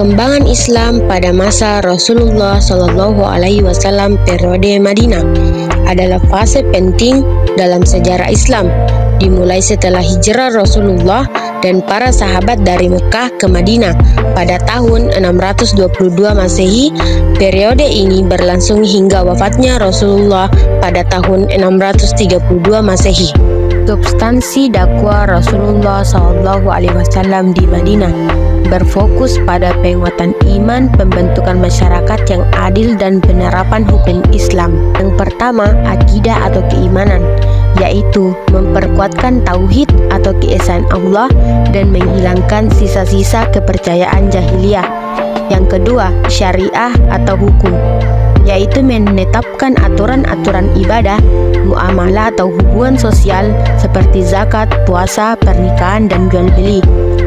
Perkembangan Islam pada masa Rasulullah Shallallahu Alaihi Wasallam periode Madinah adalah fase penting dalam sejarah Islam, dimulai setelah hijrah Rasulullah dan para sahabat dari Mekah ke Madinah pada tahun 622 Masehi. Periode ini berlangsung hingga wafatnya Rasulullah pada tahun 632 Masehi. Substansi dakwah Rasulullah SAW di Madinah berfokus pada penguatan iman, pembentukan masyarakat yang adil, dan penerapan hukum Islam. Yang pertama, akidah atau keimanan, yaitu memperkuatkan tauhid atau keesaan Allah dan menghilangkan sisa-sisa kepercayaan jahiliyah. Yang kedua, syariah atau hukum, yaitu menetapkan aturan-aturan ibadah, muamalah atau hubungan sosial seperti zakat, puasa, pernikahan, dan jual beli.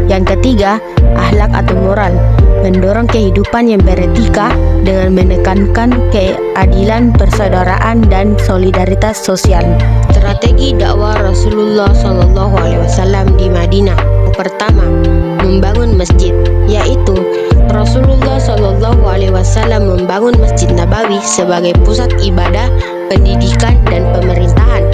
Yang ketiga, akhlak atau moral, mendorong kehidupan yang beretika dengan menekankan keadilan, persaudaraan, dan solidaritas sosial. Strategi dakwah Rasulullah SAW di Madinah. Pertama, membangun masjid, yaitu Rasulullah SAW membangun Masjid Nabawi sebagai pusat ibadah, pendidikan, dan pemerintahan.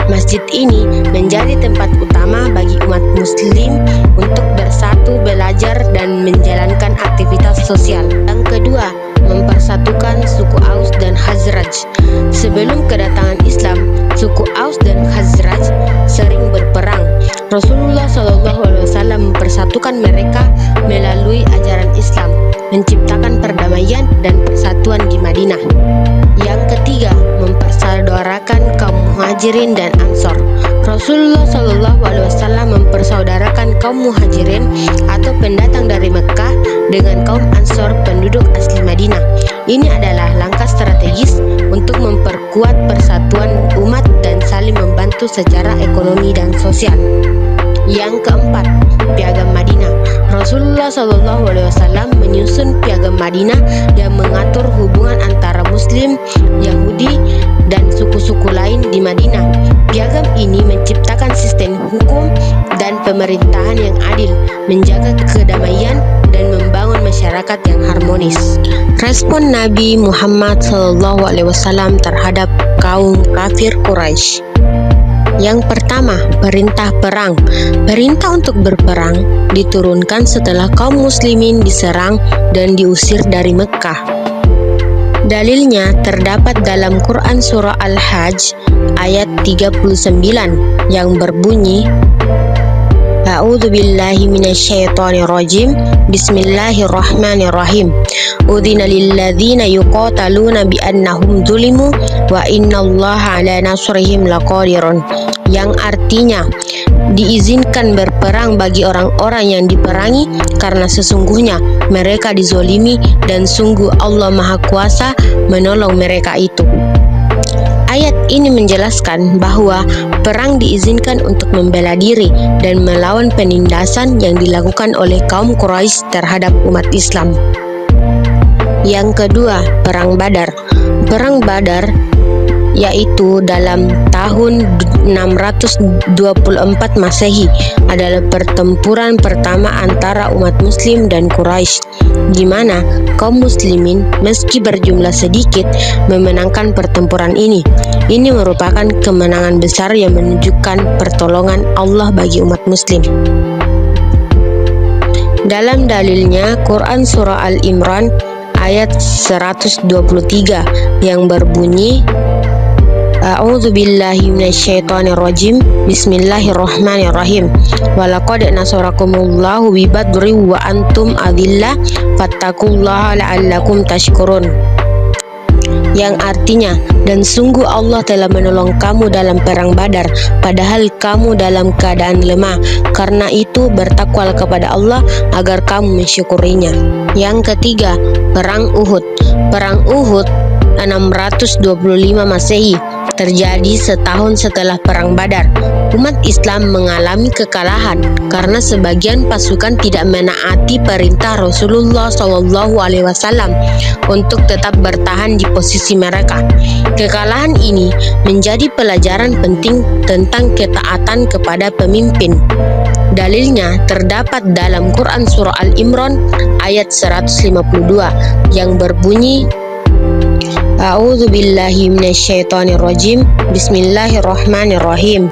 Masjid ini menjadi tempat utama bagi umat muslim untuk bersatu, belajar, dan menjalankan aktivitas sosial. Yang kedua, mempersatukan suku Aus dan Khazraj. Sebelum kedatangan Islam, suku Aus dan Khazraj sering berperang. Rasulullah SAW mempersatukan mereka melalui ajaran Islam, menciptakan perdamaian dan persatuan di Madinah. Yang ketiga, mempersaudarakan kaum Muhajirin dan Ansor. Rasulullah SAW mempersaudarakan kaum Muhajirin atau pendatang dari Mekah dengan kaum Ansor, penduduk asli Madinah. Ini adalah langkah strategis untuk memperkuat persatuan umat dan saling membantu secara ekonomi dan sosial. Yang keempat, Piagam Madinah. Rasulullah SAW menyusun Piagam Madinah yang mengatur hubungan antara Muslim, Yahudi, dan suku-suku lain di Madinah. Piagam ini menciptakan sistem hukum dan pemerintahan yang adil, menjaga kedamaian, dan membangun masyarakat yang harmonis. Respon Nabi Muhammad SAW terhadap kaum kafir Quraisy. Yang pertama, perintah perang. Perintah untuk berperang diturunkan setelah kaum muslimin diserang dan diusir dari Mekah. Dalilnya terdapat dalam Quran Surah Al-Hajj ayat 39 yang berbunyi, A'udzu billahi minasyaitonir rajim. Bismillahirrahmanirrahim. Udzina lilladzina yuqataluna bi annahum zulimu wa innallaha ala nasrihim laqadirun. Yang artinya, diizinkan berperang bagi orang-orang yang diperangi karena sesungguhnya mereka dizolimi dan sungguh Allah Maha Kuasa menolong mereka itu. Ayat ini menjelaskan bahwa perang diizinkan untuk membela diri dan melawan penindasan yang dilakukan oleh kaum Quraisy terhadap umat Islam. Yang kedua, Perang Badar. Perang Badar yaitu dalam tahun 624 Masehi adalah pertempuran pertama antara umat muslim dan Quraisy, di mana kaum muslimin meski berjumlah sedikit memenangkan pertempuran ini. Ini merupakan kemenangan besar yang menunjukkan pertolongan Allah bagi umat muslim. Dalam dalilnya Quran Surah Al-Imran ayat 123 yang berbunyi, A'udzu billahi minasyaitonir rajim. Bismillahirrahmanirrahim. Walaqad nasarakumullahu bi Badri wa antum adillah fattaqullaha la'allakum tashkurun. Yang artinya, dan sungguh Allah telah menolong kamu dalam perang Badar padahal kamu dalam keadaan lemah. Karena itu bertakwalah kepada Allah agar kamu mensyukurinya. Yang ketiga, Perang Uhud. Perang Uhud 625 Masehi terjadi setahun setelah Perang Badar. Umat Islam mengalami kekalahan karena sebagian pasukan tidak menaati perintah Rasulullah SAW untuk tetap bertahan di posisi mereka. Kekalahan ini menjadi pelajaran penting tentang ketaatan kepada pemimpin. Dalilnya terdapat dalam Quran surah Al-Imran ayat 152 yang berbunyi, A'udzu billahi minasyaitonir rajim. Bismillahirrahmanirrahim.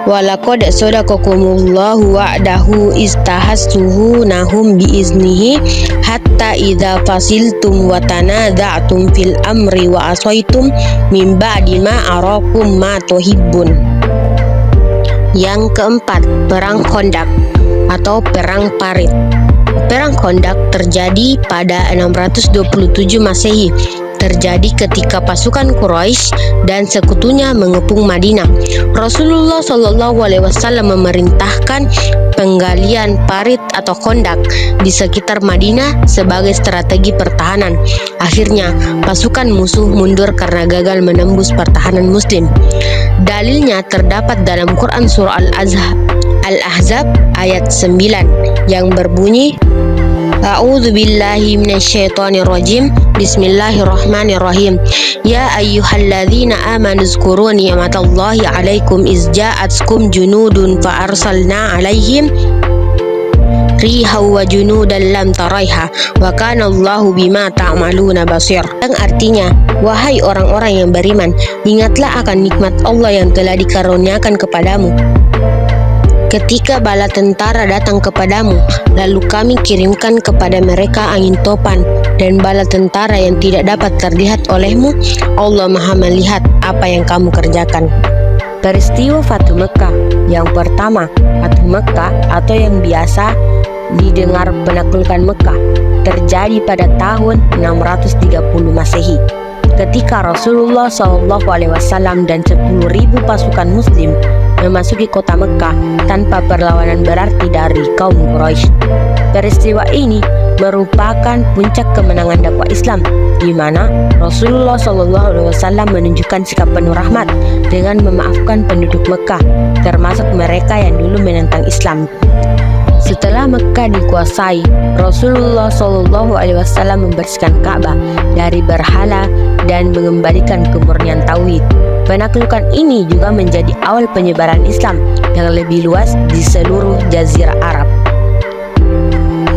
Walaqad sadaqakumullahu wa'dahu istahassuhunahum biiznihi hatta idza fasiltum wa tanaza'tum fil amri wa asaitum min ba'di ma arakum ma tuhibbun. Yang keempat, Perang Khandaq atau Perang Parit. Perang Khandaq terjadi pada 627 Masehi. Terjadi ketika pasukan Quraisy dan sekutunya mengepung Madinah. Rasulullah SAW memerintahkan penggalian parit atau Khandaq di sekitar Madinah sebagai strategi pertahanan. Akhirnya, pasukan musuh mundur karena gagal menembus pertahanan Muslim. Dalilnya terdapat dalam Quran surah Al-Ahzab ayat 9 yang berbunyi, A'udzu billahi minasyaitonir rajim. Bismillahirrahmanirrahim. Ya ayyuhalladzina amanu zkuru ni'matallahi 'alaikum iz ja'atkum junudun fa arsalna 'alaihim riha wa junudan lam taraiha wa kana Allahu bima ta'maluna basir. Yang artinya, wahai orang-orang yang beriman, ingatlah akan nikmat Allah yang telah dikaruniakan kepadamu ketika bala tentara datang kepadamu, lalu kami kirimkan kepada mereka angin topan dan bala tentara yang tidak dapat terlihat olehmu. Allah Maha melihat apa yang kamu kerjakan. Peristiwa Fathu Mekkah. Yang pertama, Fathu Mekkah atau yang biasa didengar penaklukan Mekkah terjadi pada tahun 630 Masehi. Ketika Rasulullah SAW dan 10.000 pasukan Muslim memasuki kota Mekkah tanpa perlawanan berarti dari kaum Quraisy. Peristiwa ini merupakan puncak kemenangan dakwah Islam, di mana Rasulullah SAW menunjukkan sikap penuh rahmat dengan memaafkan penduduk Mekkah, termasuk mereka yang dulu menentang Islam. Setelah Mekkah dikuasai, Rasulullah SAW membersihkan Ka'bah dari berhala dan mengembalikan kemurnian tauhid. Penaklukan ini juga menjadi awal penyebaran Islam yang lebih luas di seluruh Jazirah Arab.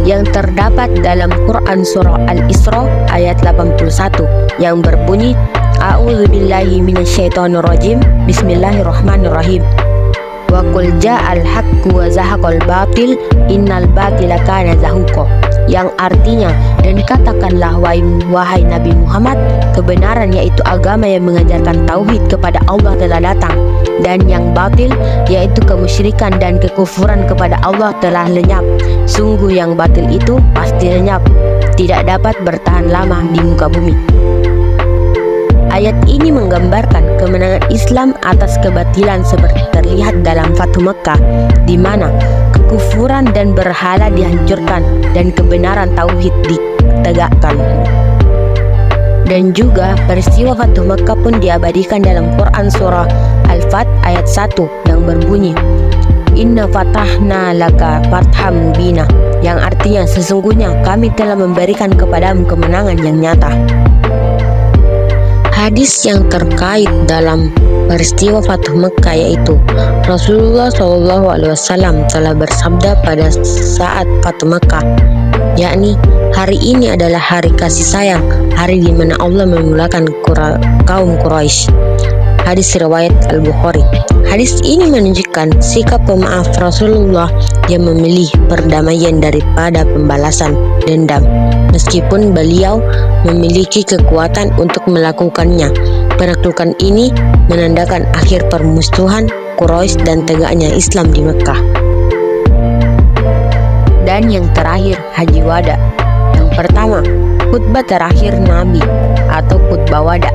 Yang terdapat dalam Quran surah Al-Isra ayat 81 yang berbunyi, A'udzu billahi minasyaitonir rajim. Bismillahirrahmanirrahim. Wa qul ja'al haqqu wa zahaqal batil innal batila kana zahuqa. Yang artinya, dan katakanlah wahai Nabi Muhammad, kebenaran yaitu agama yang mengajarkan tauhid kepada Allah telah datang, dan yang batil yaitu kemusyrikan dan kekufuran kepada Allah telah lenyap. Sungguh yang batil itu pasti lenyap, tidak dapat bertahan lama di muka bumi. Ayat ini menggambarkan kemenangan Islam atas kebatilan seperti terlihat dalam Fathu Mekkah, di mana kekufuran dan berhala dihancurkan dan kebenaran tauhid ditegakkan. Dan juga peristiwa Fathu Mekkah pun diabadikan dalam Quran surah Al-Fath ayat 1 yang berbunyi, Inna fatahna laka fatham mubina, yang artinya sesungguhnya kami telah memberikan kepadamu kemenangan yang nyata. Hadis yang terkait dalam peristiwa Fathu Mekkah yaitu Rasulullah SAW telah bersabda pada saat Fathu Mekkah, yakni hari ini adalah hari kasih sayang, hari di mana Allah memulakan kaum Quraisy. Hadis riwayat Al-Bukhari. Hadis ini menunjukkan sikap pemaaf Rasulullah yang memilih perdamaian daripada pembalasan dendam, meskipun beliau memiliki kekuatan untuk melakukannya. Penaklukan ini menandakan akhir permusuhan Quraisy dan tegaknya Islam di Mekkah. Dan yang terakhir, Haji Wada. Yang pertama, khutbah terakhir Nabi atau khutbah Wada.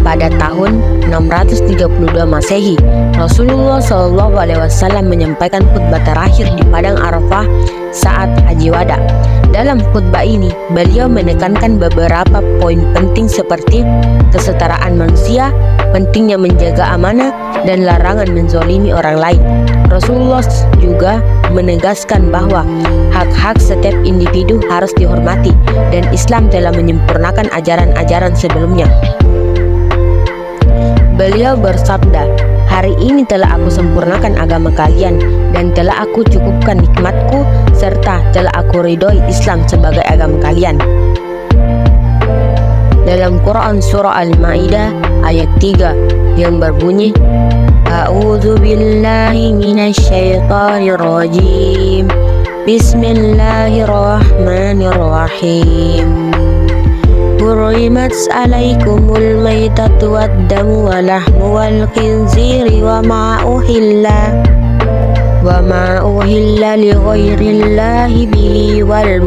Pada tahun 632 Masehi, Rasulullah SAW menyampaikan khutbah terakhir di Padang Arafah saat Haji Wada. Dalam khutbah ini, beliau menekankan beberapa poin penting seperti kesetaraan manusia, pentingnya menjaga amanah, dan larangan menzolimi orang lain. Rasulullah juga menegaskan bahwa hak-hak setiap individu harus dihormati dan Islam telah menyempurnakan ajaran-ajaran sebelumnya. Beliau bersabda, Hari ini telah aku sempurnakan agama kalian, dan telah aku cukupkan nikmatku, serta telah aku ridhoi Islam sebagai agama kalian. Dalam Quran Surah Al-Ma'idah ayat 3 yang berbunyi, A'udzu billahi minasy syaithanir rajim. Bismillahirrahmanirrahim. Hurrimat alaikumul maitatu wad-damu wa lahmu wal khinziri wa ma uhilla li ghairillahi bihi wal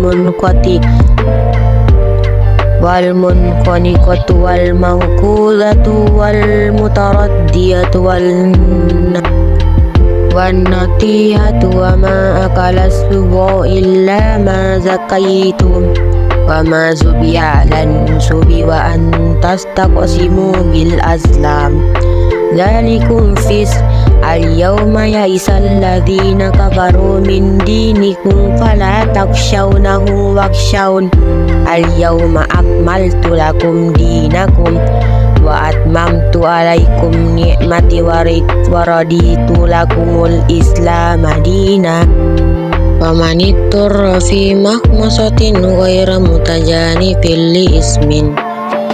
munqaniqatu wal mawqudatu wal mutaraddiyatu wan natihatu wa ma akala subu illa ma zakaitum wa ma zubiya lan nusubi wa an tastaqsimu bil azlam dzalikum fis al-yawma ya'isal ladzina kafaru min dinikum fala takshawnahum wakshawn al-yawma akmaltu lakum dinakum wa atmamtu alaikum ni'mati wa raditu lakumul islam madina. Faman itturra fi mahmasatin ghairu mutajanifin li ismin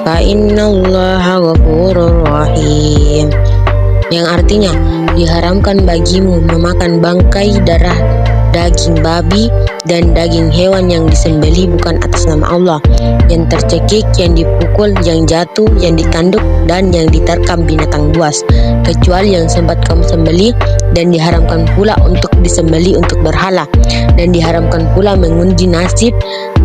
fa innallaha ghafurur rahim. Yang artinya, diharamkan bagimu memakan bangkai, darah, daging babi, dan daging hewan yang disembelih bukan atas nama Allah, yang tercekik, yang dipukul, yang jatuh, yang ditanduk, dan yang diterkam binatang buas, kecuali yang sempat kamu sembelih, dan diharamkan pula untuk disembelih untuk berhala, dan diharamkan pula mengundi nasib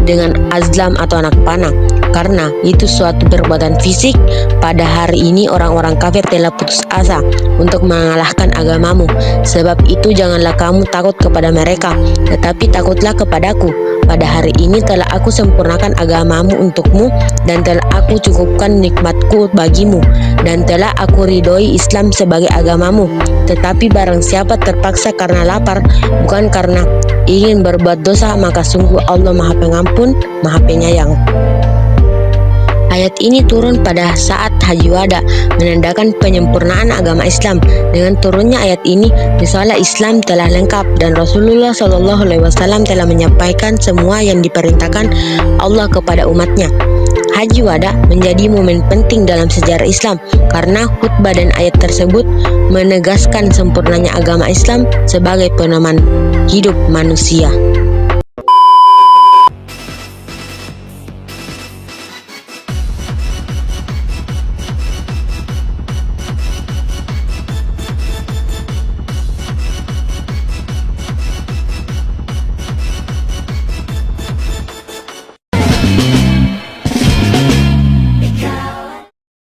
dengan azlam atau anak panah, karena itu suatu perbuatan fisik. Pada hari ini orang-orang kafir telah putus asa untuk mengalahkan agamamu. Sebab itu janganlah kamu takut kepada mereka, tetapi takutlah kepadaku. Pada hari ini telah aku sempurnakan agamamu untukmu, dan telah aku cukupkan nikmatku bagimu, dan telah aku ridhoi Islam sebagai agamamu. Tetapi barang siapa terpaksa karena lapar, bukan karena ingin berbuat dosa, maka sungguh Allah Maha Pengampun, Maha Penyayang. Ayat ini turun pada saat Haji Wada, menandakan penyempurnaan agama Islam. Dengan turunnya ayat ini, risalah Islam telah lengkap dan Rasulullah SAW telah menyampaikan semua yang diperintahkan Allah kepada umatnya. Haji Wada menjadi momen penting dalam sejarah Islam karena khutbah dan ayat tersebut menegaskan sempurnanya agama Islam sebagai pedoman hidup manusia.